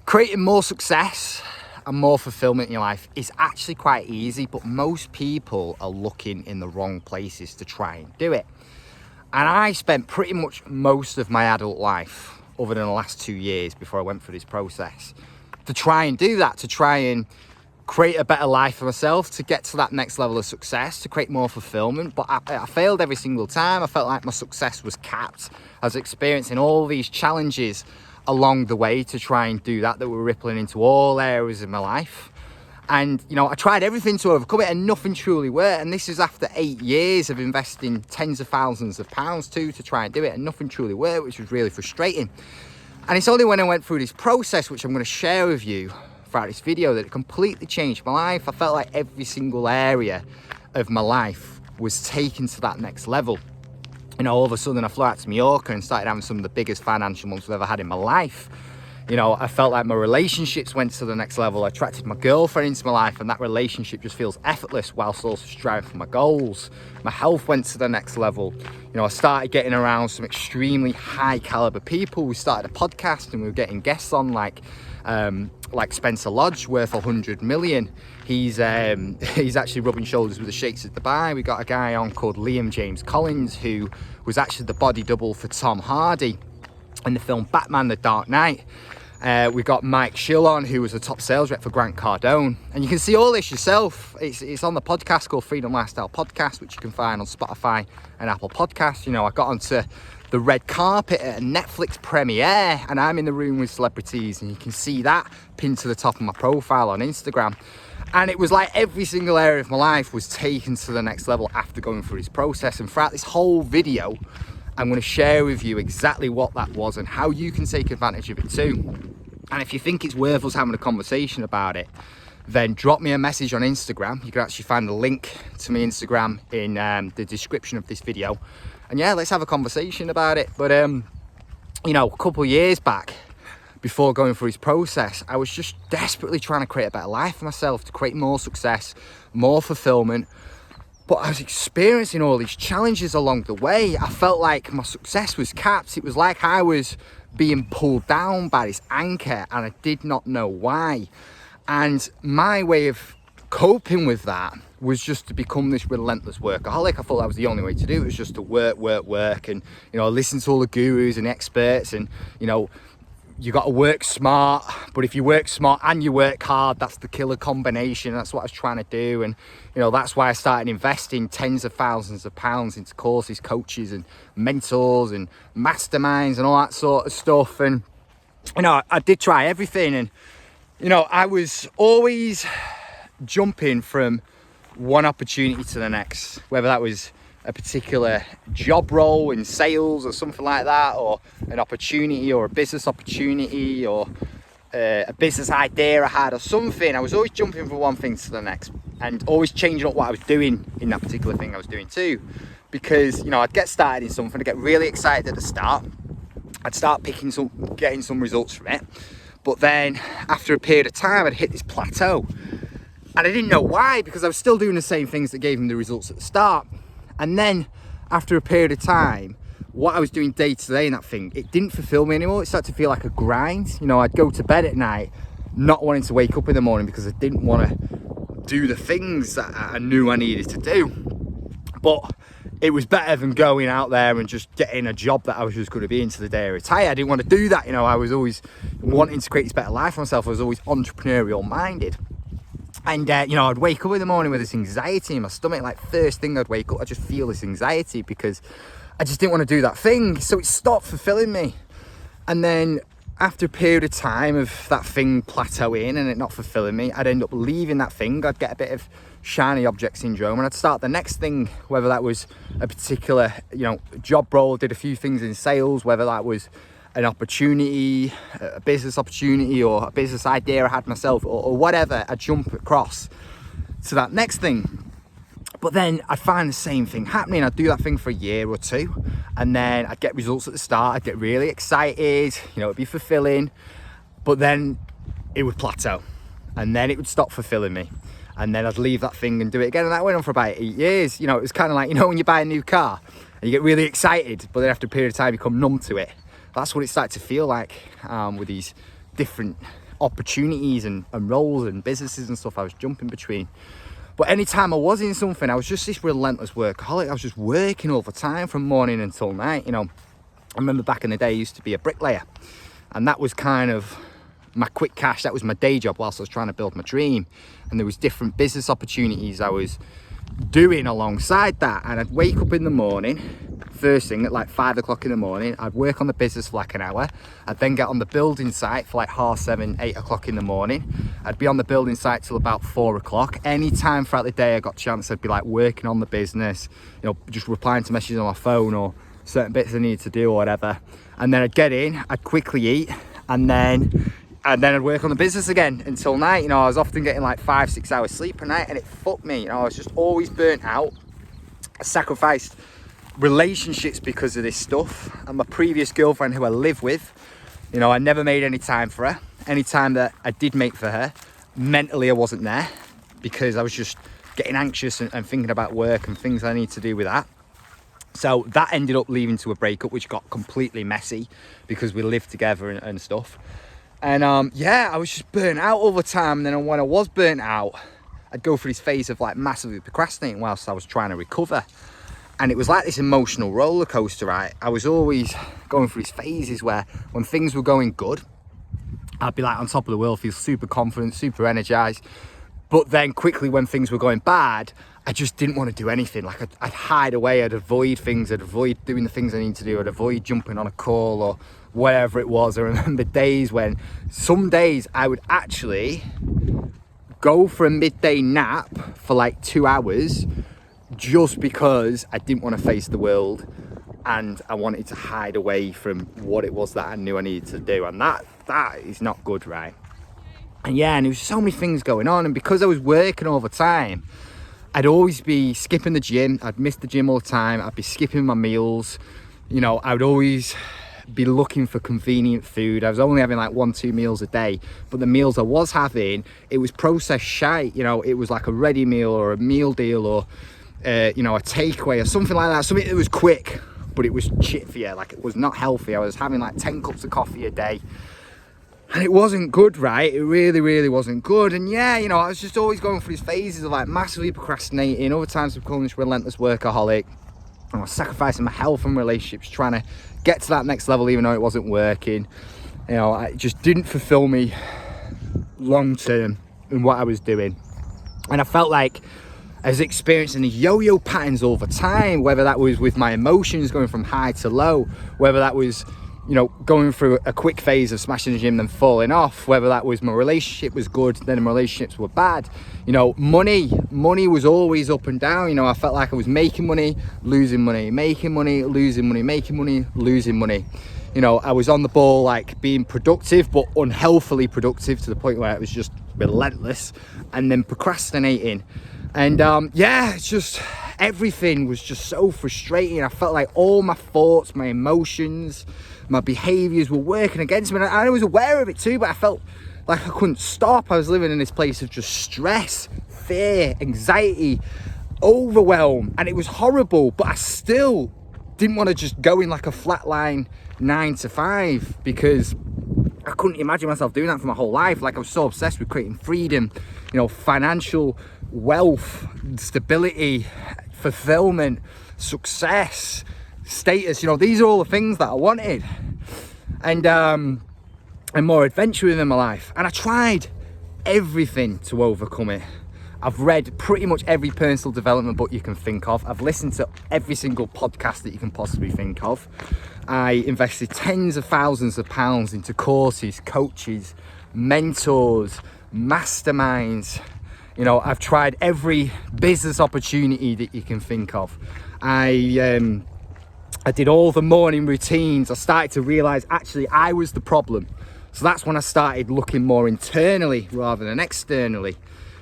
Creating more success and more fulfillment in your life is actually quite easy, but most people are looking in the wrong places to try and do it. And I spent pretty much most of my adult life, other than the last 2 years before I went through this process, to try and do that, to try and create a better life for myself, to get to that next level of success, to create more fulfillment. But I failed every single time. I felt like my success was capped. I was experiencing all these challenges along the way to try and do that were rippling into all areas of my life. And, you know, I tried everything to overcome it and nothing truly worked. And this is after 8 years of investing tens of thousands of pounds to try and do it, and nothing truly worked, which was really frustrating. And it's only when I went through this process, which I'm going to share with you throughout this video, that it completely changed my life. I felt like every single area of my life was taken to that next level. You know, all of a sudden I flew out to Mallorca and started having some of the biggest financial months I've ever had in my life. You know, I felt like my relationships went to the next level. I attracted my girlfriend into my life, and that relationship just feels effortless whilst also striving for my goals. My health went to the next level. You know, I started getting around some extremely high caliber people. We started a podcast and we were getting guests on like Spencer Lodge, worth 100 million. He's actually rubbing shoulders with the Sheikhs of Dubai. We got a guy on called Liam James Collins, who was actually the body double for Tom Hardy in the film Batman: The Dark Knight. We got Mike Schill on, who was a top sales rep for Grant Cardone. And you can see all this yourself. It's on the podcast called Freedom Lifestyle Podcast, which you can find on Spotify and Apple Podcasts. You know, I got onto the red carpet at a Netflix premiere, and I'm in the room with celebrities, and you can see that pinned to the top of my profile on Instagram. And it was like every single area of my life was taken to the next level after going through this process. And throughout this whole video, I'm going to share with you exactly what that was and how you can take advantage of it too. And if you think it's worth us having a conversation about it, then drop me a message on Instagram. You can actually find the link to my Instagram in the description of this video. And yeah, let's have a conversation about it. But, you know, a couple of years back, before going through this process, I was just desperately trying to create a better life for myself, to create more success, more fulfillment. But I was experiencing all these challenges along the way. I felt like my success was capped. It was like I was being pulled down by this anchor, and I did not know why. And my way of coping with that was just to become this relentless workaholic. I thought that was the only way to do it, was just to work, and, you know, listen to all the gurus and experts, and, you know, you got to work smart, but if you work smart and you work hard, that's the killer combination. That's what I was trying to do. And, you know, that's why I started investing tens of thousands of pounds into courses, coaches and mentors and masterminds and all that sort of stuff. And, you know, I did try everything, and, you know, I was always jumping from one opportunity to the next, whether that was a particular job role in sales or something like that, or an opportunity or a business opportunity, or a business idea I had or something. I was always jumping from one thing to the next and always changing up what I was doing in that particular thing I was doing too. Because, you know, I'd get started in something, I'd get really excited at the start, I'd start getting some results from it, but then after a period of time I'd hit this plateau, and I didn't know why, because I was still doing the same things that gave me the results at the start. And then after a period of time, what I was doing day to day in that thing, it didn't fulfill me anymore. It started to feel like a grind. You know, I'd go to bed at night not wanting to wake up in the morning because I didn't want to do the things that I knew I needed to do. But it was better than going out there and just getting a job that I was just going to be into the day I retire. I didn't want to do that. You know, I was always wanting to create this better life for myself. I was always entrepreneurial minded. And, you know, I'd wake up in the morning with this anxiety in my stomach. Like, first thing I'd wake up, I just feel this anxiety because I just didn't want to do that thing. So it stopped fulfilling me. And then after a period of time of that thing plateauing and it not fulfilling me, I'd end up leaving that thing. I'd get a bit of shiny object syndrome, and I'd start the next thing, whether that was a particular, you know, job role, did a few things in sales, whether that was an opportunity, a business opportunity, or a business idea I had myself, or whatever. I'd jump across to that next thing. But then I'd find the same thing happening. I'd do that thing for a year or two, and then I'd get results at the start. I'd get really excited, you know, it'd be fulfilling, but then it would plateau, and then it would stop fulfilling me. And then I'd leave that thing and do it again. And that went on for about 8 years. You know, it was kind of like, you know, when you buy a new car and you get really excited, but then after a period of time you become numb to it. That's what it started to feel like with these different opportunities and roles and businesses and stuff I was jumping between. But anytime I was in something, I was just this relentless workaholic. I was just working all the time from morning until night. You know, I remember back in the day, I used to be a bricklayer, and that was kind of my quick cash. That was my day job whilst I was trying to build my dream. And there was different business opportunities I was doing alongside that. And I'd wake up in the morning, first thing at like 5 o'clock in the morning. I'd work on the business for like an hour. I'd then get on the building site for like 7:30, 8 o'clock in the morning. I'd be on the building site till about 4 o'clock. Any time throughout the day I got a chance, I'd be like working on the business, you know, just replying to messages on my phone or certain bits I needed to do or whatever. And then I'd get in, I'd quickly eat, and then I'd work on the business again until night. You know, I was often getting like 5-6 hours sleep a night, and it fucked me. You know, I was just always burnt out. I sacrificed relationships because of this stuff. And my previous girlfriend, who I live with, you know, I never made any time for her. Any time that I did make for her, mentally I wasn't there, because I was just getting anxious and thinking about work and things I need to do with that. So that ended up leading to a breakup, which got completely messy because we lived together and stuff. And yeah, I was just burnt out all the time. And then when I was burnt out, I'd go through this phase of like massively procrastinating whilst I was trying to recover. And it was like this emotional roller coaster, right? I was always going through these phases where when things were going good, I'd be like on top of the world, feel super confident, super energized. But then quickly when things were going bad, I just didn't want to do anything. Like I'd hide away, I'd avoid things, I'd avoid doing the things I need to do, I'd avoid jumping on a call or whatever it was. I remember days when some days I would actually go for a midday nap for like 2 hours just because I didn't want to face the world and I wanted to hide away from what it was that I knew I needed to do. And that is not good, right? And yeah, and there was so many things going on, and because I was working all the time, I'd always be skipping the gym. I'd miss the gym all the time. I'd be skipping my meals. You know, I would always be looking for convenient food. I was only having like 1-2 meals a day, but the meals I was having, it was processed shite. You know, it was like a ready meal or a meal deal or you know, a takeaway or something like that. Something that was quick, but it was shit for you. Like, it was not healthy. I was having like 10 cups of coffee a day, and it wasn't good, right? It really wasn't good. And yeah, you know, I was just always going through these phases of like massively procrastinating. Other times of becoming this relentless workaholic. I was sacrificing my health and relationships, trying to get to that next level, even though it wasn't working. You know, it just didn't fulfill me long term in what I was doing. And I felt like I was experiencing the yo-yo patterns all the time, whether that was with my emotions going from high to low, whether that was, you know, going through a quick phase of smashing the gym then falling off, whether that was my relationship was good, then my relationships were bad. You know, money was always up and down. You know, I felt like I was making money, losing money, making money, losing money, making money, losing money. You know, I was on the ball, like being productive, but unhealthily productive to the point where it was just relentless, and then procrastinating. And yeah, it's just, everything was just so frustrating. I felt like all my thoughts, my emotions, my behaviors were working against me. And I was aware of it too, but I felt like I couldn't stop. I was living in this place of just stress, fear, anxiety, overwhelm, and it was horrible. But I still didn't want to just go in like a flat line 9 to 5, because I couldn't imagine myself doing that for my whole life. Like, I was so obsessed with creating freedom, you know, financial wealth, stability, fulfillment, success, status. You know, these are all the things that I wanted, and more adventure in my life. And I tried everything to overcome it. I've read pretty much every personal development book you can think of. I've listened to every single podcast that you can possibly think of. I invested tens of thousands of pounds into courses, coaches, mentors, masterminds. You know, I've tried every business opportunity that you can think of. I did all the morning routines. I started to realize actually I was the problem. So that's when I started looking more internally rather than externally.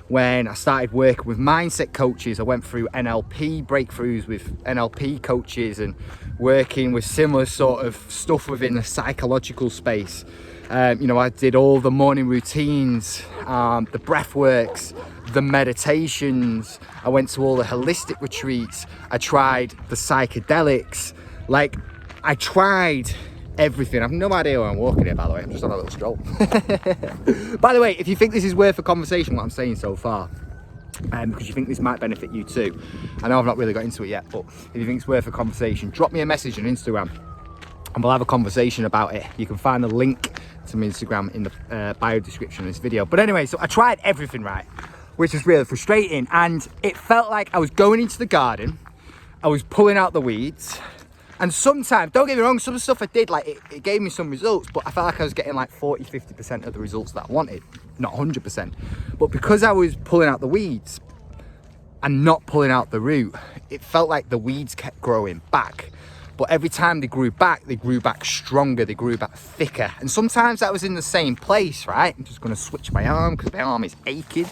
When I started working with mindset coaches, I went through NLP breakthroughs with NLP coaches and working with similar sort of stuff within the psychological space. You know, I did all the morning routines, the breath works, the meditations. I went to all the holistic retreats. I tried the psychedelics. Like, I tried everything. I have no idea where I'm walking here, by the way. I'm just on a little stroll. By the way, if you think this is worth a conversation, what I'm saying so far, because you think this might benefit you too, I know I've not really got into it yet, but if you think it's worth a conversation, drop me a message on Instagram and we'll have a conversation about it. You can find the link to my Instagram in the bio description of this video. But anyway, so I tried everything, right, which was really frustrating, and it felt like I was going into the garden, I was pulling out the weeds, and sometimes, don't get me wrong, some of the stuff I did, like it gave me some results, but I felt like I was getting like 40-50% of the results that I wanted, not 100%. But because I was pulling out the weeds and not pulling out the root, it felt like the weeds kept growing back. But every time they grew back stronger, they grew back thicker. And sometimes that was in the same place, right? I'm just gonna switch my arm because my arm is aching.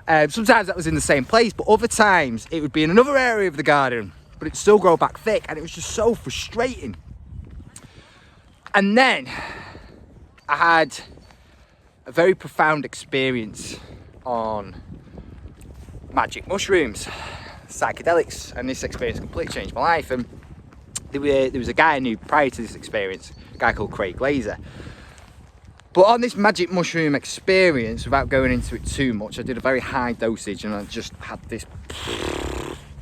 Sometimes that was in the same place, but other times it would be in another area of the garden, but it'd still grow back thick, and it was just so frustrating. And then I had a very profound experience on magic mushrooms, psychedelics, and this experience completely changed my life. And there was a guy I knew prior to this experience, a guy called Craig Glazer. But on this magic mushroom experience, without going into it too much, I did a very high dosage, and I just had this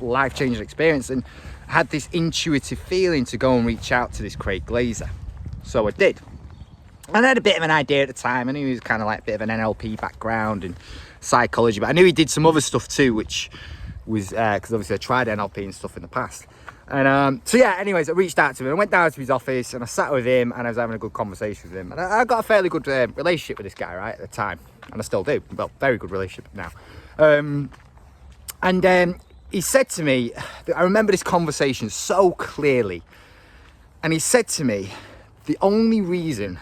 life-changing experience, and I had this intuitive feeling to go and reach out to this Craig Glazer. So I did. And I had a bit of an idea at the time. I knew he was kind of like a bit of an NLP background and psychology, but I knew he did some other stuff too, which was because obviously I tried NLP and stuff in the past. And so yeah, anyways, I reached out to him. I went down to his office and I sat with him, and I was having a good conversation with him. And I got a fairly good relationship with this guy, right, at the time, and I still do. Well, very good relationship now. And he said to me, I remember this conversation so clearly, and he said to me, the only reason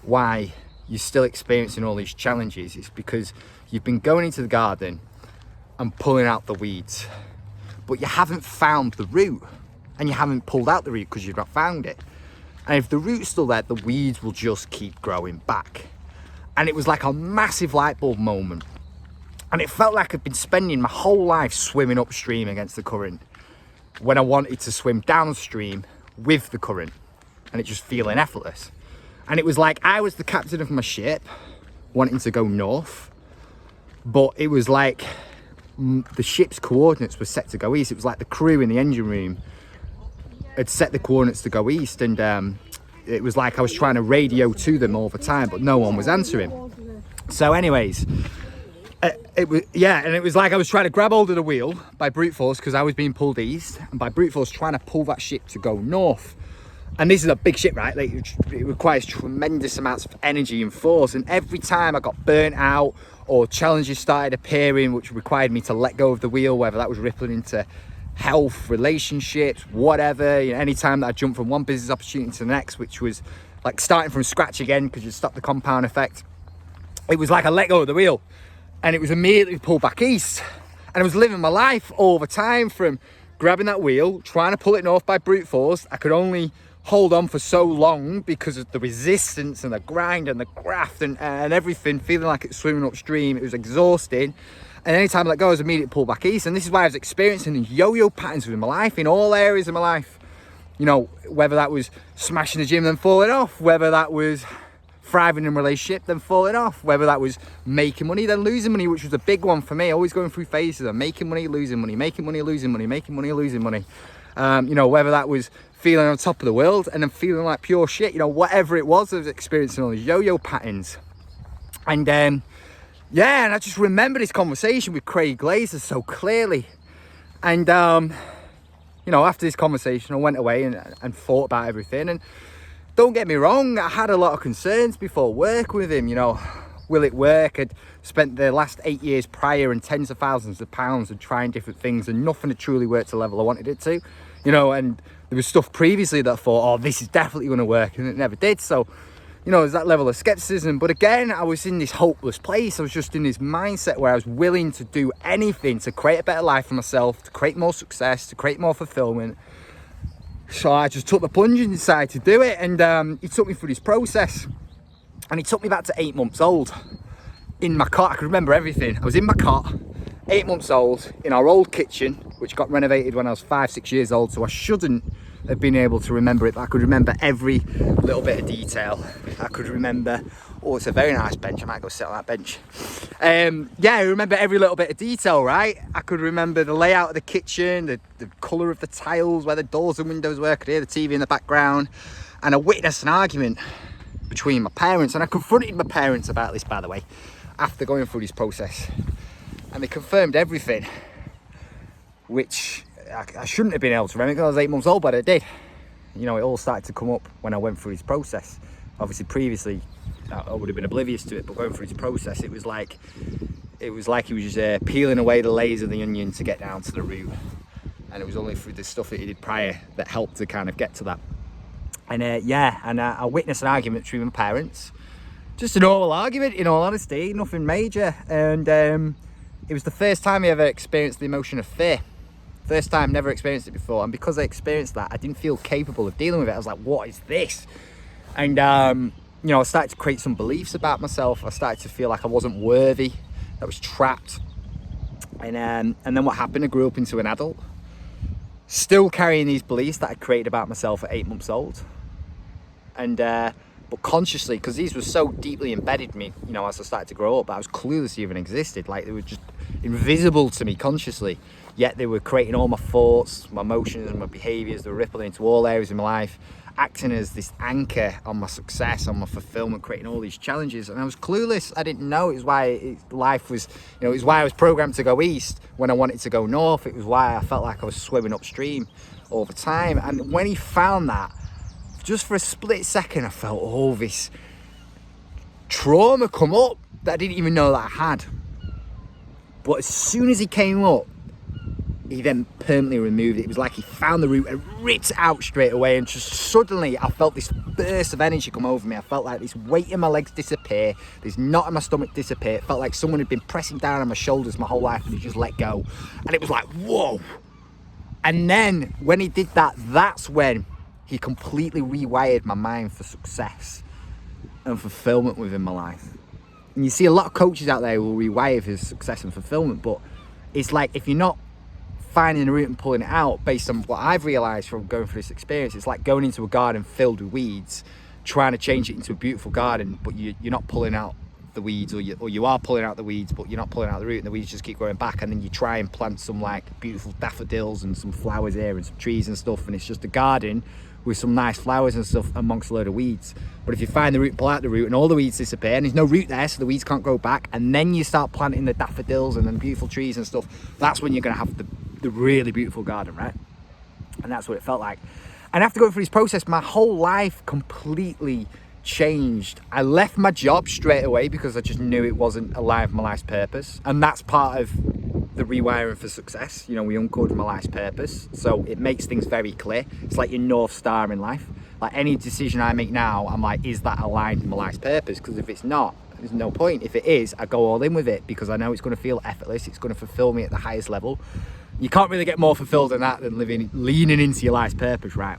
why you're still experiencing all these challenges is because you've been going into the garden and pulling out the weeds, but you haven't found the root, and you haven't pulled out the root because you've not found it. And if the root's still there, the weeds will just keep growing back. And it was like a massive light bulb moment. And it felt like I'd been spending my whole life swimming upstream against the current, when I wanted to swim downstream with the current, and it just feeling effortless. And it was like I was the captain of my ship wanting to go north, but it was like the ship's coordinates were set to go east. It was like the crew in the engine room had set the coordinates to go east, and it was like I was trying to radio to them all the time, but no one was answering. So anyways, it was like I was trying to grab hold of the wheel by brute force because I was being pulled east, and by brute force trying to pull that ship to go north. And this is a big ship, right? Like, it requires tremendous amounts of energy and force. And every time I got burnt out or challenges started appearing, which required me to let go of the wheel, whether that was rippling into health, relationships, whatever, you know, any time that I jumped from one business opportunity to the next, which was like starting from scratch again because you stop the compound effect, it was like I let go of the wheel and it was immediately pulled back east. And I was living my life all the time from grabbing that wheel, trying to pull it north by brute force. I could only hold on for so long because of the resistance and the grind and the graft and everything, feeling like it's swimming upstream. It was exhausting. And anytime I let go, I was immediately pulled back east. And this is why I was experiencing these yo-yo patterns within my life, in all areas of my life. You know, whether that was smashing the gym then falling off, whether that was thriving in a relationship then falling off, whether that was making money then losing money, which was a big one for me. Always going through phases of making money, losing money, making money, losing money, making money, losing money. You know, whether that was feeling on top of the world and then feeling like pure shit, you know, whatever it was, I was experiencing all these yo-yo patterns. And yeah, and I just remember this conversation with Craig Glazer so clearly. And you know, after this conversation, I went away and thought about everything. And don't get me wrong, I had a lot of concerns before working with him. You know, will it work? I'd spent the last 8 years prior and tens of thousands of pounds and trying different things, and nothing had truly worked to the level I wanted it to. You know, and there was stuff previously that I thought, oh, this is definitely going to work, and it never did. So, you know, there's that level of skepticism. But again, I was in this hopeless place. I was just in this mindset where I was willing to do anything to create a better life for myself, to create more success, to create more fulfillment. So I just took the plunge and decided to do it. And he took me through this process, and he took me back to 8 months old in my cot. I could remember everything. I was in my cot, 8 months old, in our old kitchen, which got renovated when I was 5-6 years old. So I shouldn't of being able to remember it. I could remember every little bit of detail. I could remember, oh, it's a very nice bench. I might go sit on that bench. Yeah, I remember every little bit of detail, right? I could remember the layout of the kitchen, the colour of the tiles, where the doors and windows were. I could hear the TV in the background. And I witnessed an argument between my parents. And I confronted my parents about this, by the way, after going through this process. And they confirmed everything, which I shouldn't have been able to remember because I was 8 months old, but I did. You know, it all started to come up when I went through this process. Obviously, previously, I would have been oblivious to it, but going through this process, it was like he was just peeling away the layers of the onion to get down to the root. And it was only through the stuff that he did prior that helped to kind of get to that. And I witnessed an argument between my parents. Just a normal argument, in all honesty, nothing major. And it was the first time I ever experienced the emotion of fear. First time, never experienced it before. And because I experienced that, I didn't feel capable of dealing with it. I was like, what is this? And, you know, I started to create some beliefs about myself. I started to feel like I wasn't worthy. I was trapped. And then what happened? I grew up into an adult, still carrying these beliefs that I created about myself at 8 months old. And, but consciously, because these were so deeply embedded in me, you know, as I started to grow up, I was clueless they even existed. Like, they were just invisible to me consciously. Yet they were creating all my thoughts, my emotions and my behaviours. They were rippling into all areas of my life, acting as this anchor on my success, on my fulfilment, creating all these challenges. And I was clueless. I didn't know. It was why life was, you know, it was why I was programmed to go east when I wanted to go north. It was why I felt like I was swimming upstream all the time. And when he found that, just for a split second, I felt all this trauma come up that I didn't even know that I had. But as soon as he came up, he then permanently removed it. It was like he found the root and ripped it out straight away. And just suddenly I felt this burst of energy come over me. I felt like this weight in my legs disappear, this knot in my stomach disappear. It felt like someone had been pressing down on my shoulders my whole life and he just let go. And it was like, whoa. And then when he did that, that's when he completely rewired my mind for success and fulfillment within my life. And you see a lot of coaches out there who will rewire for success and fulfillment, but it's like, if you're not finding the root and pulling it out, based on what I've realized from going through this experience, it's like going into a garden filled with weeds, trying to change it into a beautiful garden, but you're not pulling out the weeds, or you are pulling out the weeds, but you're not pulling out the root, and the weeds just keep growing back. And then you try and plant some like beautiful daffodils and some flowers here and some trees and stuff, and it's just a garden with some nice flowers and stuff amongst a load of weeds. But if you find the root, pull out the root, and all the weeds disappear, and there's no root there, so the weeds can't grow back, and then you start planting the daffodils and the beautiful trees and stuff, that's when you're going to have the really beautiful garden, right? And that's what it felt like. And after going through this process, my whole life completely changed. I left my job straight away because I just knew it wasn't aligned with my life's purpose. And that's part of the rewiring for success. You know, we uncovered my life's purpose, so it makes things very clear. It's like your North Star in life. Like, any decision I make now, I'm like, is that aligned with my life's purpose? Because if it's not, there's no point. If it is, I go all in with it because I know it's going to feel effortless. It's going to fulfill me at the highest level. You can't really get more fulfilled than that, than leaning into your life's purpose, right?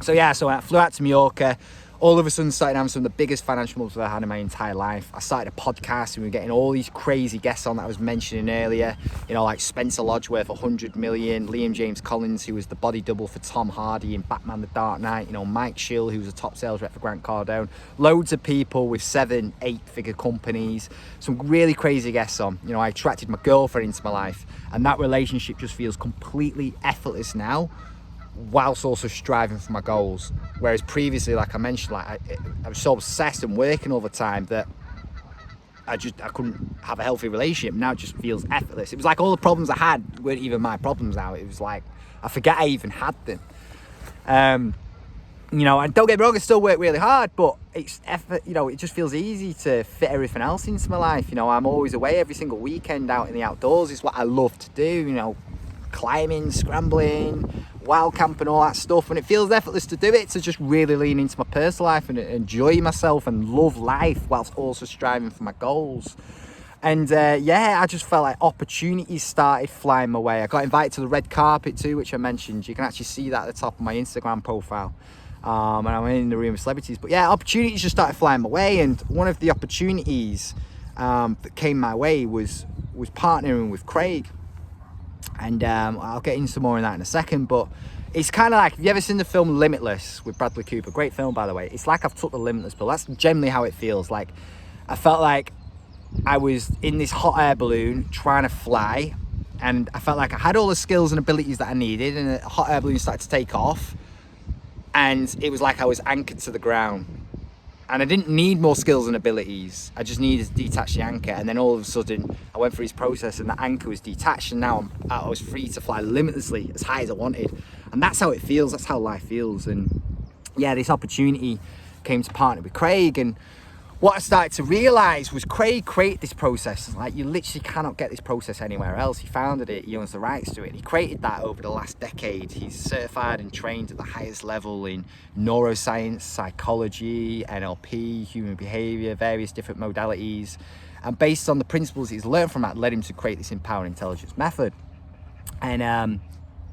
So yeah, so I flew out to Mallorca. All of a sudden started having some of the biggest financial moves I've had in my entire life. I started a podcast and we were getting all these crazy guests on that I was mentioning earlier. You know, like Spencer Lodge worth 100 million, Liam James Collins, who was the body double for Tom Hardy in Batman The Dark Knight, you know, Mike Schill, who was a top sales rep for Grant Cardone. Loads of people with 7, 8-figure companies. Some really crazy guests on. You know, I attracted my girlfriend into my life, and that relationship just feels completely effortless now, whilst also striving for my goals. Whereas previously, like I mentioned, like I was so obsessed and working all the time that I couldn't have a healthy relationship. Now it just feels effortless. It was like all the problems I had weren't even my problems now. It was like I forget I even had them. You know, and don't get me wrong, I still work really hard, but it's effort. You know, it just feels easy to fit everything else into my life. You know, I'm always away every single weekend out in the outdoors. It's what I love to do. You know, climbing, scrambling, wild camping, all that stuff, and it feels effortless to do it, to just really lean into my personal life and enjoy myself and love life whilst also striving for my goals. And yeah, I just felt like opportunities started flying my way. I got invited to the red carpet too, which I mentioned. You can actually see that at the top of my Instagram profile. And I'm in the room with celebrities. But yeah, opportunities just started flying my way, and one of the opportunities that came my way was partnering with Craig. And I'll get into more on that in a second, but it's kind of like, have you ever seen the film Limitless with Bradley Cooper? Great film, by the way. It's like I've took the Limitless pill. That's generally how it feels. Like, I felt like I was in this hot air balloon trying to fly, and I felt like I had all the skills and abilities that I needed, and the hot air balloon started to take off, and it was like I was anchored to the ground. And I didn't need more skills and abilities. I just needed to detach the anchor. And then all of a sudden, I went through this process and the anchor was detached. And now I was free to fly limitlessly as high as I wanted. And that's how it feels. That's how life feels. And yeah, this opportunity came to partner with Craig. And what I started to realize was Craig created this process. Like, you literally cannot get this process anywhere else. He founded it, he owns the rights to it, and he created that over the last decade. He's certified and trained at the highest level in neuroscience, psychology, NLP, human behavior, various different modalities. And based on the principles he's learned from that, led him to create this empowered intelligence method. And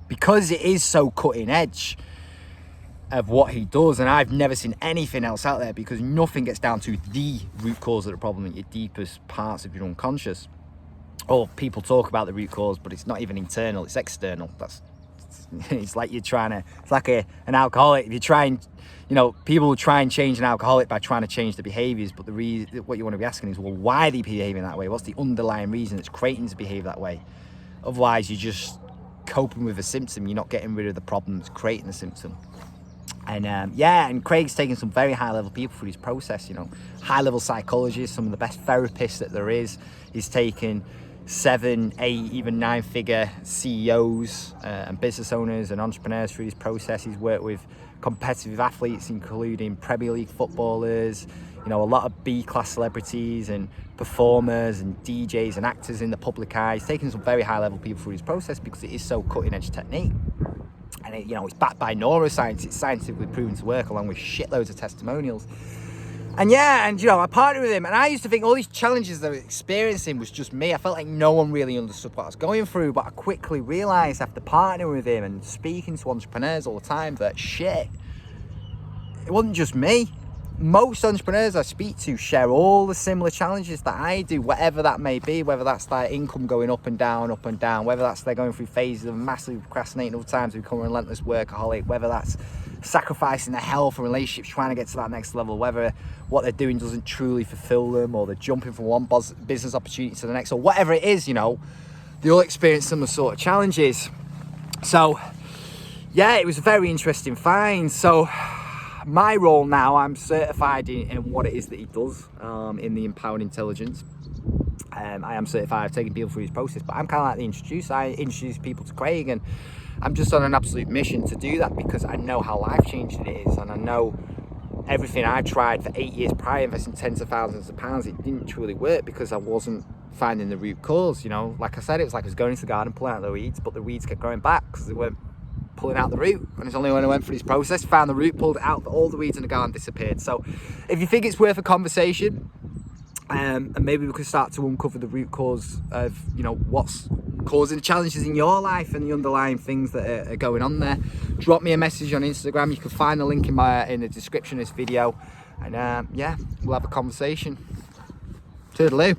because it is so cutting edge of what he does, and I've never seen anything else out there, because nothing gets down to the root cause of the problem in your deepest parts of your unconscious. Or people talk about the root cause, but it's not even internal, it's external. It's like you're trying to, it's like an alcoholic. If you're trying, people will try and change an alcoholic by trying to change the behaviors, but what you want to be asking is, well, why are they behaving that way? What's the underlying reason that's creating them to behave that way? Otherwise, you're just coping with a symptom. You're not getting rid of the problem that's creating the symptom. And and Craig's taken some very high level people through this process, high level psychologists, some of the best therapists that there is. He's taken 7, 8, even 9-figure CEOs and business owners and entrepreneurs through this process. He's worked with competitive athletes, including Premier League footballers, a lot of B-class celebrities and performers and DJs and actors in the public eye. He's taken some very high level people through this process because it is so cutting edge technique. And it's backed by neuroscience. It's scientifically proven to work, along with shitloads of testimonials. And I partnered with him, and I used to think all these challenges that I was experiencing was just me. I felt like no one really understood what I was going through, but I quickly realized after partnering with him and speaking to entrepreneurs all the time that it wasn't just me. Most entrepreneurs I speak to share all the similar challenges that I do, whatever that may be, whether that's their income going up and down, whether that's they're going through phases of massively procrastinating, other times they become a relentless workaholic, whether that's sacrificing their health and relationships, trying to get to that next level, whether what they're doing doesn't truly fulfill them, or they're jumping from one business opportunity to the next, or whatever it is, they all experience similar sort of challenges. So, yeah, it was a very interesting find. So, my role now, I'm certified in what it is that he does in the empowered intelligence. I am certified. I've taken people through his process, but I'm kind of like the introducer. I introduce people to Craig, and I'm just on an absolute mission to do that because I know how life-changing it is, and I know everything I tried for 8 years prior, investing tens of thousands of pounds, it didn't truly work because I wasn't finding the root cause. Like I said, it was like I was going into the garden, pulling out the weeds, but the weeds kept growing back because they weren't pulling out the root. And it's only when I went through this process, found the root, pulled it out, all the weeds in the garden disappeared. So if you think it's worth a conversation, and maybe we could start to uncover the root cause of what's causing the challenges in your life and the underlying things that are going on there, drop me a message on Instagram. You can find the link in the description of this video, and we'll have a conversation. Toodaloo.